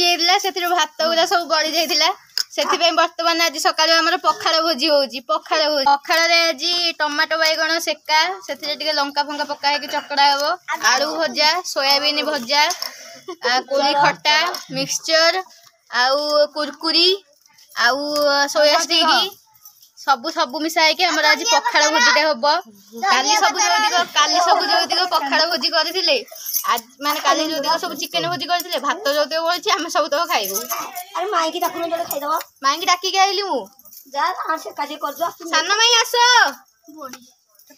भोजी होइला सेतिर भात गुरा सब गड़ी जाइतिला सेति बर्तमान आज सकाळु हमर पखाड़ भोजी होउची पखाड़ रे आज टमाटो बैगण सेका सेतिर टिके लंका फंका पका के चकड़ा हबो आलू भजा सोयाबीन भजा कोली खट्टा मिक्सचर आउ कुरकुरी आउ सोया स्टिक सब मिसाई के हमरा आज पखाड़ भोजीटा हबो काली सब जोदिक पखाड़ भोजी करथिले आज माने काली जोदिक सब चिकन भोजी करथिले भात जोदिक बोलछि हम सब तो खाइबो अरे माई की डाकुन जले खाइ दबो माई की डाकी के आइली मु जा आ से काजे कर जो सानो माई आसो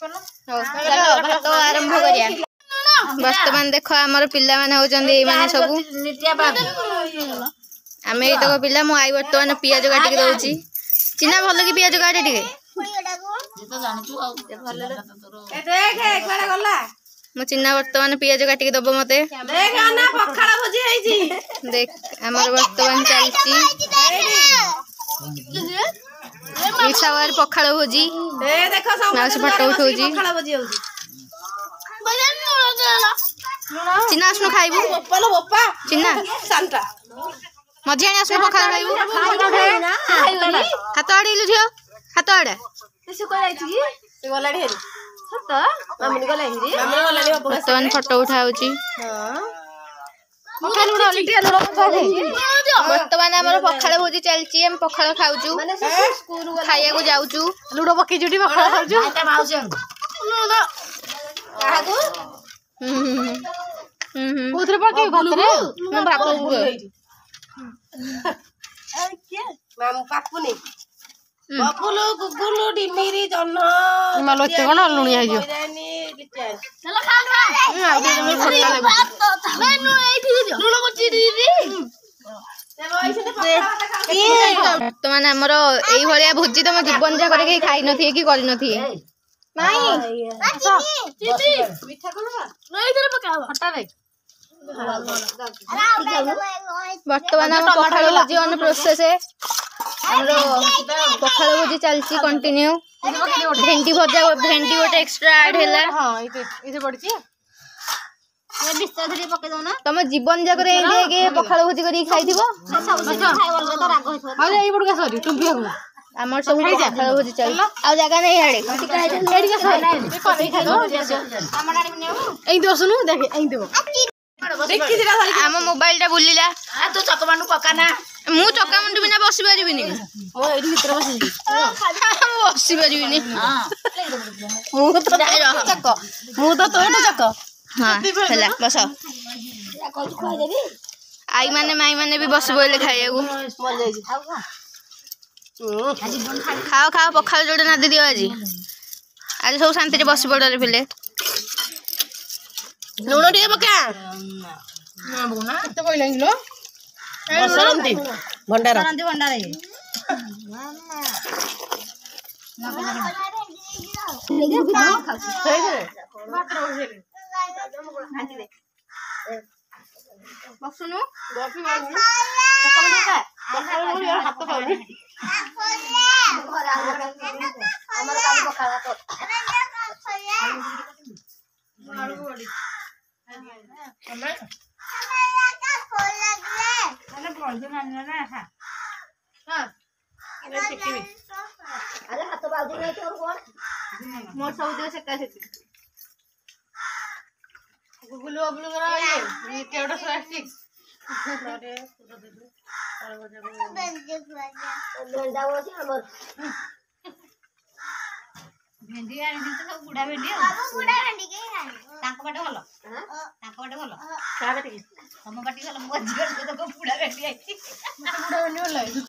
चलो भात आरंभ करिया वर्तमान देखो हमर पिल्ला माने होजंदी ए माने सब निटिया बा आमे ई तक पिल्ला मु आई वर्तमान पियाज काटी के दउची चिना भल की पियाज काटे टिके जे तो जानि तू भल ए देख एकबार गला मु चिना वर्तमान पियाज काटी के दबो मते देख ना पखाड़ भोजी आइ छी देख हमर वर्तमान चलची मिसावर पखाड़ भोजी ए देखो सब माउस फटो उठौजी पखाड़ भोजी होउची चिना आसनु खाइबु बोपालो बोपा चिना सांता मझियाणी आसनु पखाड़ खाइबु हाथ आड़िलु झियो हाथ आड़ा से को आइ छी से गला ढेरी सत मामनी गला हिरी मामनी गला नी बाबू वर्तमान फोटो उठाउची हां पखाड़ उड़ा लिटिया लोड़ा पखाड़ वर्तमान हमर पखाड़ भोजी चलची हम पखाड़ खाउचू माने से स्कूल खाइया को जाउचू लुडो पकी जुटी पखाड़ खाउचू आटा माउसी लुडो कागो उधर पके भातरे मैं बापू अरे के मामू पापुनी बापुलो गुगुलो डिमिरी जन्न मालो एते कोन लुणी आइजो चलो खा लुआ आ दे में खट्टा लागो मेनू एठी दियो लुडो बची दीदी वर्तमान हमर एई भलिया भोजी तो जीवन जा करे खाई नथि कि करि नथि नहीं दीदी मीठा कोन नहीं इधर पकावा खट्टा रे वर्तमान हम पखाड़ भोजी ऑन प्रोसेस है हमरो पखाड़ भोजी चलची कंटिन्यू भेंडी भजा भेंडी गोटे एक्स्ट्रा ऐड हैला हां इथे पड़ची मैं बिस्तर धरी पके दो ना तुम जीवन जा करे एंडे के पखाड़ भोजी करी खाइथिबो सब खाइ वाला तो राग होइथो आ जाई बडका सरी तुम भी हमर सब पखाड़ भोजी चल आ जगह नहीं हाड़े एडी का सरी करी खाइ दो हमर आडी बनेबो एई दोसनु देख एई देबो देखि दिला धरी हम मोबाइल टा बुलिला आ तू चकमांडू पका ना मु चक्का मुंडी बिना बसी परिबिनी ओ एडी भीतर बसी बसी परिबिनी हां मु तो चक मु तो तोटा चक हां हैला बस या कोइ खाइ देबी आई माने माई माने भी बस बोले खाइयागु मर जाई छी खाओ खाओ पखाड़ जोड़े ना दियो आज आज सब शांति रे बसी पड़े फिले लुणो टिके पका ना बुना केते कोइ लागिलो सरंती भंडार सरंती भंडार बसुनु बफी बानी चकम का बफी हाथ पाउनी हमर काली पखाड़ा तो आलू बड़ी हमें का फल लागले अरे बोल ना ना हां अरे टिकी अरे हाथ बाजू नहीं तोर कोन मोर सब दियो सेका सेकी गुगुलो अबलु करा ये केवड़ा प्लास्टिक अरे पूरा दे दो और बजा बजा हमर भेंडी आनी दिन तो सब गुडा भेंडी बाबू गुडा भेंडी के खानी ताको बाटे भलो हां ताको बाटे भलो का बाटे हम बाटी भलो मज्जी कर तो गुडा भेंडी आइची गुडा भेंडी भलो